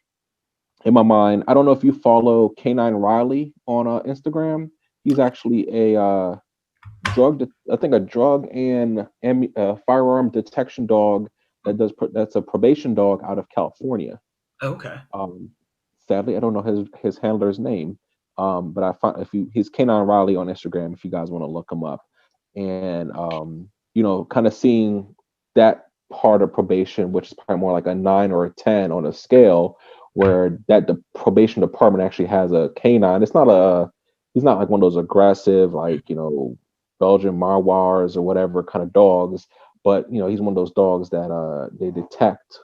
my mind, I don't know if you follow Canine Riley on Instagram. He's actually a drug and firearm detection dog that's a probation dog out of California.
Okay.
Sadly, I don't know his handler's name. But I find he's Canine Riley on Instagram if you guys want to look him up, and kind of seeing that part of probation, which is probably more like a 9 or a 10 on a scale, where the probation department actually has a canine. He's not like one of those aggressive like Belgian Marois or whatever kind of dogs, but he's one of those dogs that they detect.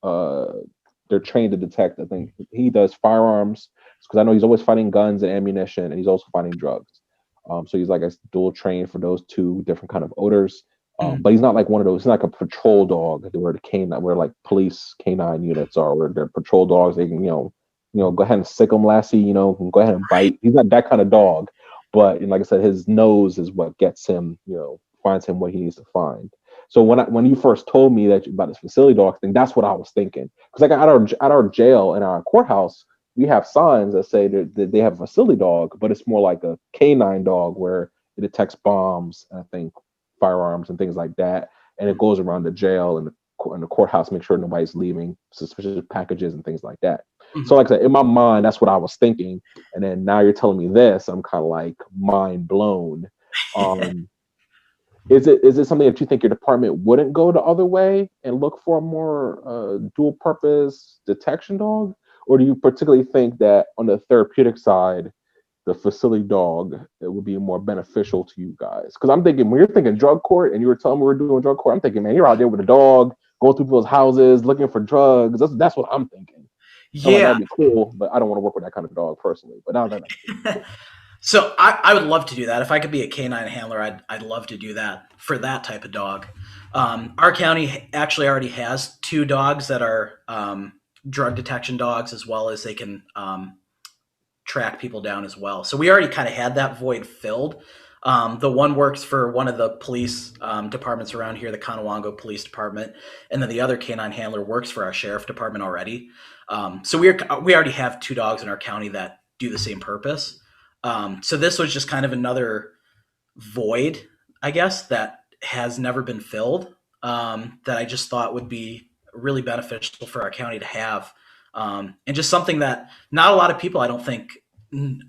They're trained to detect. I think he does firearms because I know he's always finding guns and ammunition, and he's also finding drugs. So he's like a dual trained for those 2 different kind of odors. But he's not like one of those. He's not like a patrol dog where like police canine units are, where they're patrol dogs. They can go ahead and sick them, lassie. Can go ahead and bite. He's not that kind of dog. But like I said, his nose is what gets him. Finds him what he needs to find. So when you first told me about this facility dog thing, that's what I was thinking. Because like at our jail and our courthouse, we have signs that say that they have a facility dog, but it's more like a canine dog where it detects bombs, and I think firearms and things like that, and it goes around the jail and the courthouse, make sure nobody's leaving suspicious packages and things like that. Mm-hmm. So like I said, in my mind, that's what I was thinking, and then now you're telling me this, I'm kind of like mind blown. Is it something that you think your department wouldn't go the other way and look for a more dual purpose detection dog? Or do you particularly think that on the therapeutic side, the facility dog, it would be more beneficial to you guys? Because I'm thinking, when you're thinking drug court and you were telling me we're doing drug court, I'm thinking, man, you're out there with a dog, going through people's houses, looking for drugs. That's what I'm thinking.
Yeah.
That'd be cool, but I don't want to work with that kind of dog personally. But now that
So I would love to do that. If I could be a canine handler, I'd love to do that for that type of dog. Our county actually already has 2 dogs that are drug detection dogs, as well as they can track people down as well. So we already kind of had that void filled. The one works for one of the police departments around here, the Conowongo Police Department, and then the other canine handler works for our sheriff department already. So we already have 2 dogs in our county that do the same purpose. So this was just kind of another void, I guess, that has never been filled, that I just thought would be really beneficial for our county to have. And just something that not a lot of people, I don't think,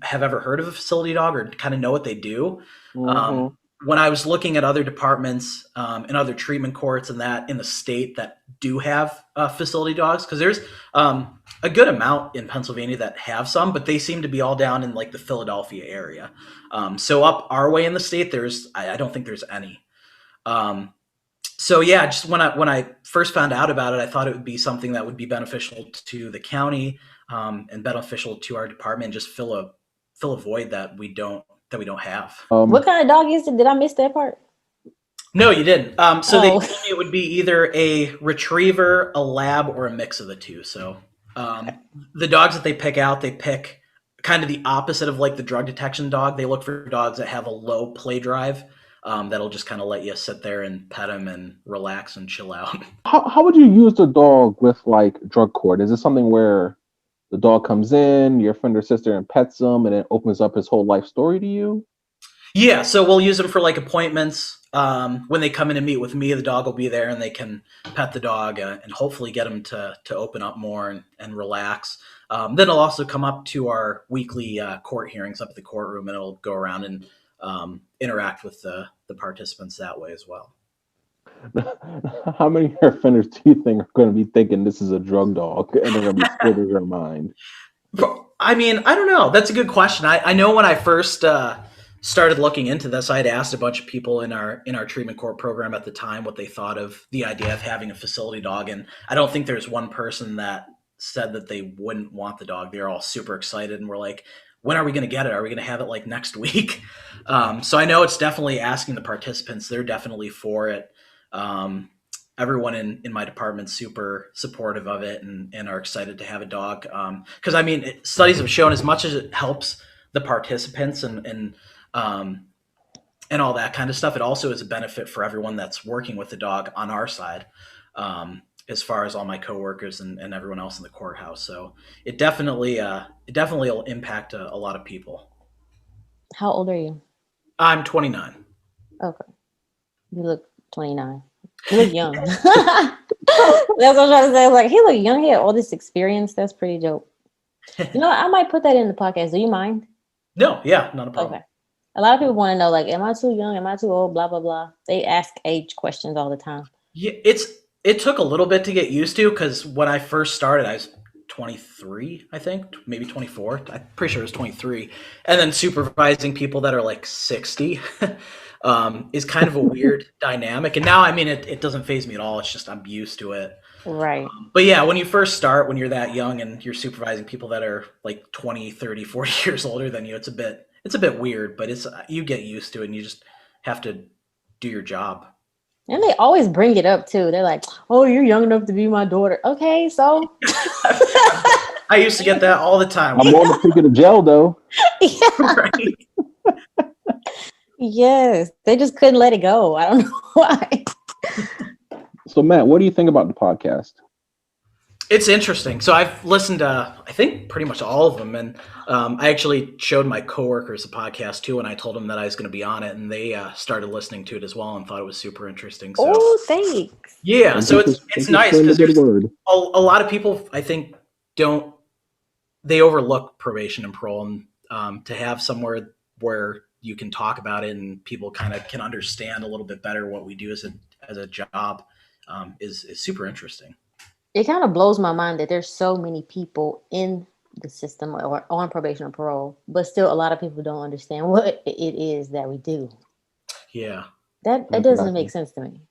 have ever heard of a facility dog or kind of know what they do.
Mhm.
When I was looking at other departments and other treatment courts and that in the state that do have facility dogs, because there's a good amount in Pennsylvania that have some, but they seem to be all down in like the Philadelphia area. So up our way in the state, I don't think there's any. So yeah, just when I first found out about it, I thought it would be something that would be beneficial to the county and beneficial to our department, and just fill a void that we don't have.
What kind of dog is it? Did I miss that part?
No, you didn't. So they
Oh.
told me it would be either a retriever, a lab, or a mix of the two. So the dogs that they pick kind of the opposite of like the drug detection dog. They look for dogs that have a low play drive. That'll just kind of let you sit there and pet them and relax and chill out.
How would you use the dog with like drug court? Is it something where the dog comes in, your friend or sister, and pets him, and it opens up his whole life story to you?
Yeah, so we'll use them for like appointments. When they come in and meet with me, the dog will be there and they can pet the dog and hopefully get them to open up more and relax. Then it'll also come up to our weekly court hearings up at the courtroom, and it'll go around and interact with the participants that way as well.
How many offenders do you think are going to be thinking this is a drug dog and they're going to be scared of their mind?
I mean, I don't know. That's a good question. I know when I first started looking into this, I had asked a bunch of people in our treatment court program at the time what they thought of the idea of having a facility dog, and I don't think there's one person that said that they wouldn't want the dog. They're all super excited and we're like, when are we going to get it? Are we going to have it like next week? So I know it's definitely asking the participants. They're definitely for it. Everyone in my department's super supportive of it and are excited to have a dog. Because I mean, studies have shown as much as it helps the participants and all that kind of stuff, it also is a benefit for everyone that's working with the dog on our side, as far as all my coworkers and everyone else in the courthouse. So it definitely will impact a lot of people.
How old are you?
I'm 29.
Okay. You look 29. You look young. That's what I'm trying to say. Like, he look young. He had all this experience. That's pretty dope. You know what? I might put that in the podcast. Do you mind?
No, yeah, not a problem.
Okay. A lot of people want to know, like, am I too young? Am I too old? Blah, blah, blah. They ask age questions all the time.
Yeah, it took a little bit to get used to, because when I first started, I was 23, I think, maybe 24. I'm pretty sure it was 23. And then supervising people that are like 60 is kind of a weird dynamic. And now, I mean, it doesn't faze me at all. It's just I'm used to it.
Right.
But yeah, when you first start, when you're that young and you're supervising people that are like 20, 30, 40 years older than you, it's a bit weird, but you get used to it and you just have to do your job.
And they always bring it up too. They're like, "Oh, you're young enough to be my daughter." Okay, so
I used to get that all the time.
I'm on the ticket of jail, though.
Yeah.
Right.
Yes, they just couldn't let it go. I don't know why.
So, Matt, what do you think about the podcast?
It's interesting. So I've listened to, I think, pretty much all of them. And I actually showed my coworkers the podcast too, and I told them that I was going to be on it, and they started listening to it as well and thought it was super interesting. So,
oh, thanks.
yeah, so it's nice because a lot of people, I think, they overlook probation and parole, and to have somewhere where you can talk about it and people kind of can understand a little bit better what we do as a job is super interesting.
It kind of blows my mind that there's so many people in the system or on probation or parole, but still a lot of people don't understand what it is that we do.
Yeah.
That doesn't make sense to me.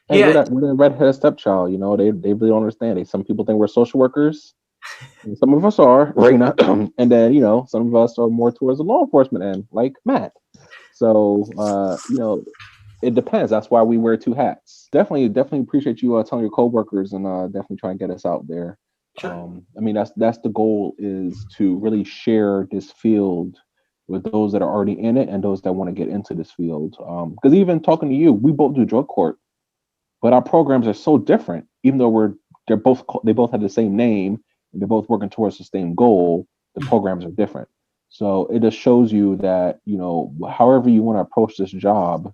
And yeah, we're the redheaded stepchild. You know, they really don't understand it. Some people think we're social workers. And some of us are right now, and then some of us are more towards the law enforcement end, like Matt. So it depends. That's why we wear two hats. Definitely appreciate you telling your coworkers and definitely try and get us out there.
Sure.
I mean, that's the goal, is to really share this field with those that are already in it and those that want to get into this field. Because even talking to you, we both do drug court, but our programs are so different. Even though they both have the same name and they're both working towards the same goal, the programs are different. So it just shows you that however you want to approach this job,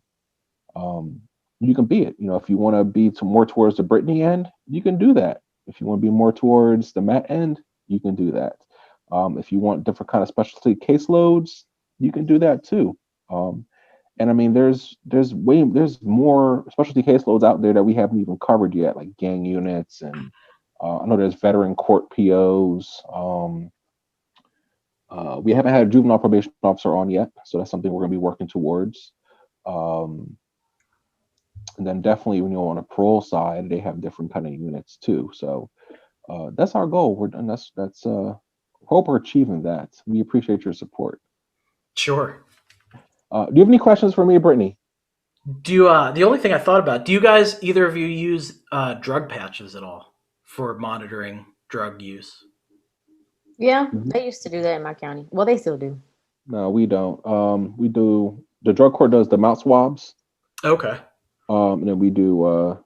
um, you can be it. If you want to be more towards the Brittany end, you can do that. If you want to be more towards the Matt end, you can do that. If you want different kind of specialty caseloads, you can do that too. And I mean, there's more specialty caseloads out there that we haven't even covered yet, like gang units, and I know there's veteran court POs. We haven't had a juvenile probation officer on yet, so that's something we're going to be working towards. And then definitely, on a parole side, they have different kind of units too. So that's our goal. That's hope we're achieving that. We appreciate your support.
Sure.
Do you have any questions for me, Brittany?
The only thing I thought about, do you guys, either of you, use drug patches at all for monitoring drug use?
Yeah, they used to do that in my county. Well, they still do.
No, we don't. We do, the drug court does the mouth swabs.
Okay.
And then we do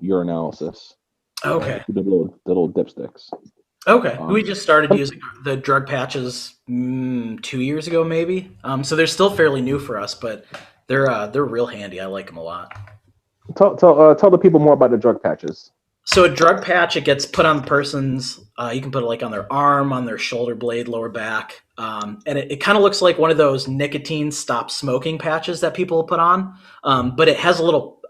urinalysis.
Okay.
The little dipsticks.
Okay. We just started using the drug patches 2 years ago, maybe. So they're still fairly new for us, but they're real handy. I like them a lot.
Tell the people more about the drug patches.
So a drug patch, it gets put on the person's, you can put it like on their arm, on their shoulder blade, lower back. And it kind of looks like one of those nicotine stop smoking patches that people put on. But it has a little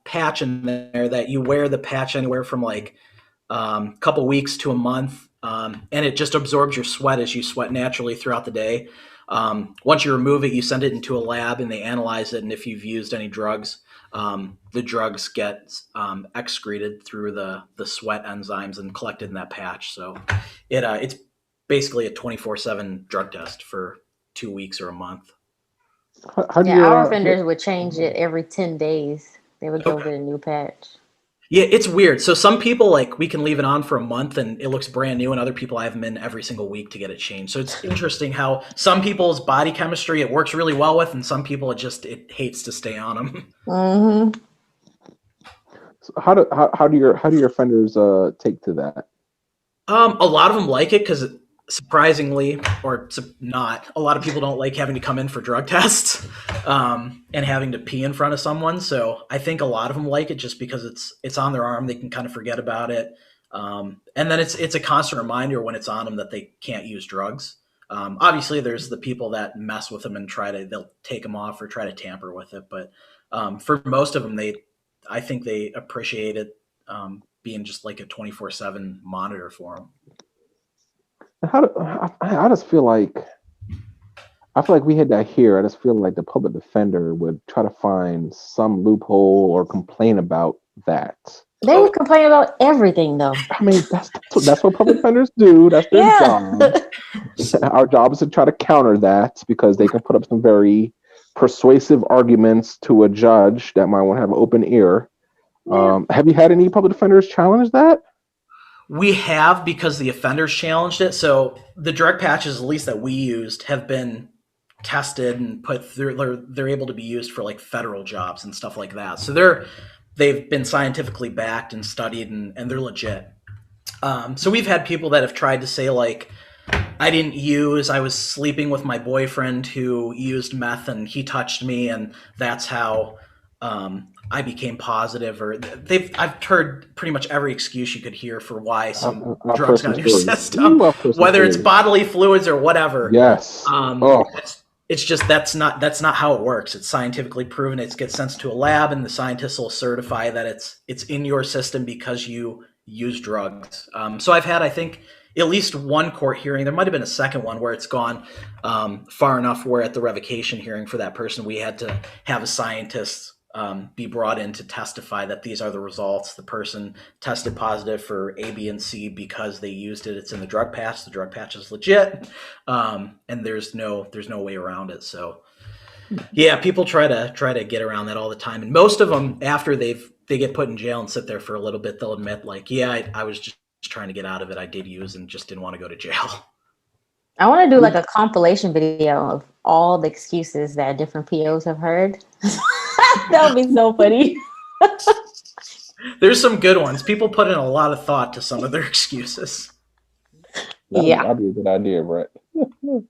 patch in there that you wear the patch anywhere from like a couple weeks to a month. And it just absorbs your sweat as you sweat naturally throughout the day. Once you remove it, you send it into a lab and they analyze it. And if you've used any drugs, the drugs get excreted through the sweat enzymes and collected in that patch. So it's basically a 24/7 drug test for 2 weeks or a month.
Our offenders would change it every 10 days. They would go get a new patch.
Yeah, it's weird. So some people, like, we can leave it on for a month and it looks brand new, and other people I have them in every single week to get it changed. So it's interesting how some people's body chemistry it works really well with, and some people it hates to stay on them.
Mm-hmm.
So how do your offenders take to that?
A lot of them like it because, surprisingly, or not, a lot of people don't like having to come in for drug tests and having to pee in front of someone. So I think a lot of them like it just because it's on their arm. They can kind of forget about it. And then it's a constant reminder when it's on them that they can't use drugs. Obviously, there's the people that mess with them and they'll take them off or try to tamper with it. But for most of them, I think they appreciate it being just like a 24/7 monitor for them.
I just feel like we had that here. I just feel like the public defender would try to find some loophole or complain about that.
They would complain about everything, though.
I mean, that's what public defenders do. That's their job. Our job is to try to counter that because they can put up some very persuasive arguments to a judge that might want to have an open ear. Yeah. Have you had any public defenders challenge that?
We have, because the offenders challenged it. So the drug patches, at least that we used, have been tested and put through. They're able to be used for like federal jobs and stuff like that. So they've been scientifically backed and studied, and they're legit. So we've had people that have tried to say like, I was sleeping with my boyfriend who used meth and he touched me, and that's how I became positive. Or I've heard pretty much every excuse you could hear for why some drugs got in your system, whether it's bodily fluids or whatever.
Yes.
It's just that's not how it works. It's scientifically proven. It gets sent to a lab, and the scientists will certify that it's in your system because you use drugs. So I've had, I think, at least one court hearing. There might have been a second one where it's gone far enough where at the revocation hearing for that person, we had to have a scientist be brought in to testify that these are the results. The person tested positive for A, B, and C because they used it. It's in the drug patch. The drug patch is legit, and there's no way around it. So, yeah, people try to get around that all the time, and most of them, after they get put in jail and sit there for a little bit, they'll admit, like, yeah, I was just trying to get out of it. I did use and just didn't want to go to jail.
I want to do like a compilation video of all the excuses that different POs have heard. That would be so funny.
There's some good ones. People put in a lot of thought to some of their excuses.
That'd be a good idea, Brett. You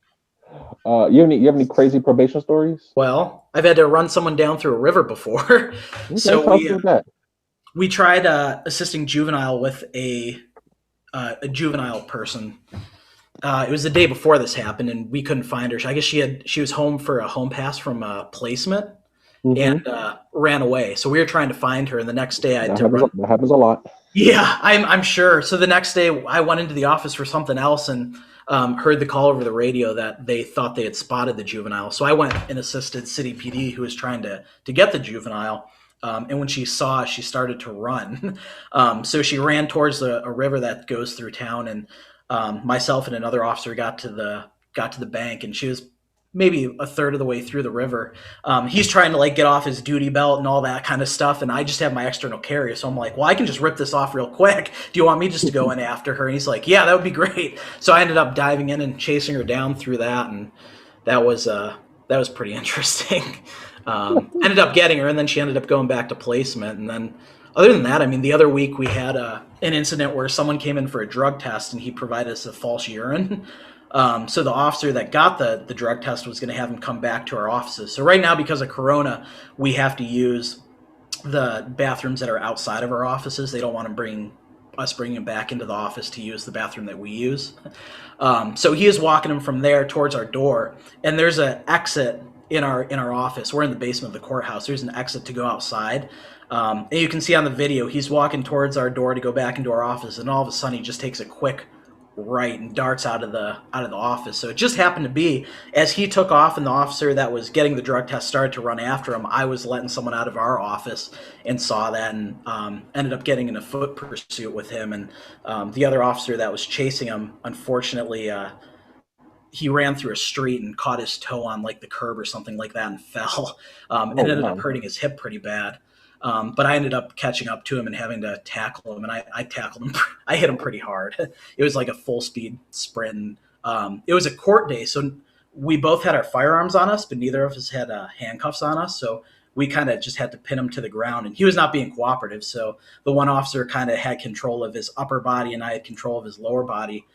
have any crazy probation stories?
Well, I've had to run someone down through a river before.
Okay,
So we tried assisting juvenile with a juvenile person. It was the day before this happened, and we couldn't find her. I guess she was home for a home pass from a placement, and ran away. So we were trying to find her, and the next day that
happens a lot.
Yeah, I'm sure. So the next day I went into the office for something else and heard the call over the radio that they thought they had spotted the juvenile. So I went and assisted City PD, who was trying to get the juvenile. And when she saw us, she started to run. So she ran towards a river that goes through town, and myself and another officer got to the bank, and she was maybe a third of the way through the river. He's trying to get off his duty belt and all that kind of stuff, and I just have my external carrier, so I'm like, well, I can just rip this off real quick. Do you want me just to go in after her? And he's like, yeah, that would be great. So I ended up diving in and chasing her down through that, and that was pretty interesting. Ended up getting her, and then she ended up going back to placement. And then other than that, I mean, the other week we had an incident where someone came in for a drug test, and he provided us a false urine. So the officer that got the drug test was going to have him come back to our offices. So right now, because of Corona, we have to use the bathrooms that are outside of our offices. They don't want to bring him back into the office to use the bathroom that we use. So he is walking him from there towards our door, and there's an exit in our office. We're in the basement of the courthouse. There's an exit to go outside. And you can see on the video, he's walking towards our door to go back into our office, and all of a sudden he just takes a quick right and darts out of the office. So it just happened to be as he took off and the officer that was getting the drug test started to run after him, I was letting someone out of our office and saw that, and ended up getting in a foot pursuit with him. And the other officer that was chasing him, unfortunately, he ran through a street and caught his toe on the curb or something like that and fell. And ended up hurting his hip pretty bad. But I ended up catching up to him and having to tackle him, and I tackled him. I hit him pretty hard. It was like a full speed sprint. It was a court day, so we both had our firearms on us, but neither of us had handcuffs on us. So we kind of just had to pin him to the ground, and he was not being cooperative. So the one officer kind of had control of his upper body, and I had control of his lower body.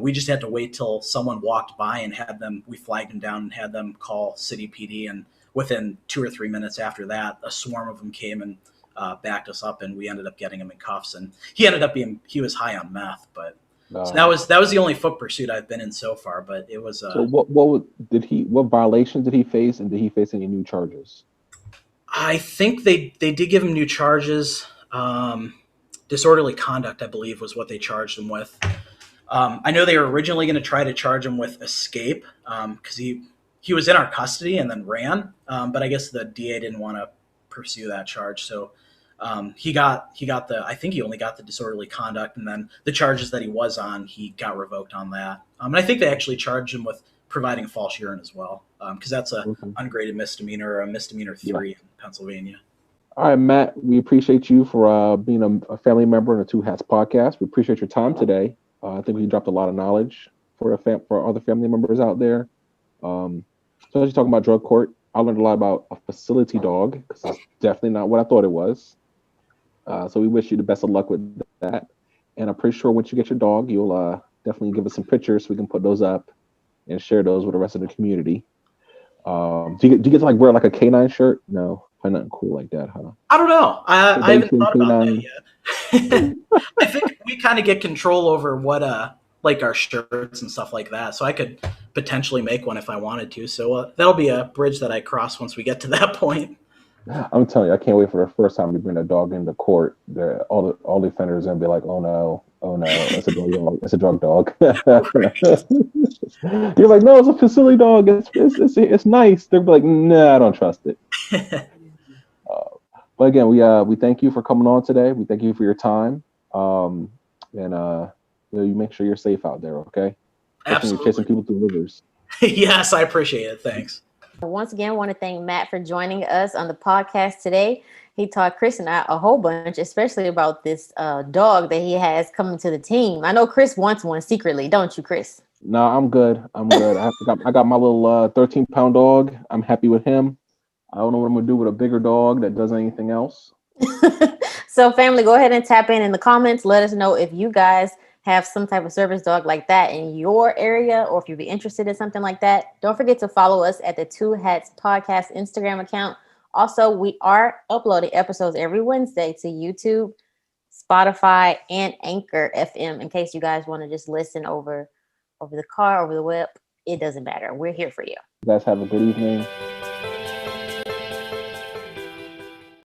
We just had to wait till someone walked by and we flagged him down and had them call City PD, and within 2 or 3 minutes after that, a swarm of them came and backed us up, and we ended up getting him in cuffs. And he was high on meth, but so that was the only foot pursuit I've been in so far. But it was.
So what violations did he face, and did he face any new charges?
I think they did give him new charges. Disorderly conduct, I believe, was what they charged him with. I know they were originally going to try to charge him with escape because he was in our custody and then ran, but I guess the DA didn't want to pursue that charge. So I think he only got the disorderly conduct, and then the charges that he was on, he got revoked on that. And I think they actually charged him with providing false urine as well, because that's a ungraded misdemeanor, or a misdemeanor 3 in Pennsylvania.
All right, Matt, we appreciate you for being a family member in the Two Hats podcast. We appreciate your time today. I think we dropped a lot of knowledge for other family members out there. So as you're talking about drug court, I learned a lot about a facility dog, because it's definitely not what I thought it was. So we wish you the best of luck with that. And I'm pretty sure once you get your dog, you'll definitely give us some pictures so we can put those up and share those with the rest of the community. Do you get to wear a canine shirt? No, probably nothing cool like that, huh?
I don't know. I haven't thought about that yet. I think we kind of get control over what our shirts and stuff like that. So I could potentially make one if I wanted to. So that'll be a bridge that I cross once we get to that point.
I'm telling you, I can't wait for the first time we bring a dog into court. All the offenders are gonna be like, oh no, it's a drug dog. It's a drug dog. You're like, no, it's a facility dog. It's nice. They're like, nah, I don't trust it. But again, we thank you for coming on today. We thank you for your time. And you make sure you're safe out there, okay? Especially when you're chasing
Absolutely.
people through rivers.
Yes, I appreciate it. Thanks.
Once again, I want to thank Matt for joining us on the podcast today. He taught Chris and I a whole bunch, especially about this dog that he has coming to the team. I know Chris wants one secretly, don't you, Chris?
No, I'm good. I'm good. I got my little 13-pound dog. I'm happy with him. I don't know what I'm gonna do with a bigger dog that does anything else.
So, family, go ahead and tap in the comments. Let us know if you guys have some type of service dog like that in your area, or if you'd be interested in something like that. Don't forget to follow us at the Two Hats Podcast Instagram account. Also, we are uploading episodes every Wednesday to YouTube, Spotify, and Anchor FM. In case you guys want to just listen over the car, over the web, it doesn't matter. We're here for you.
You guys have a good evening.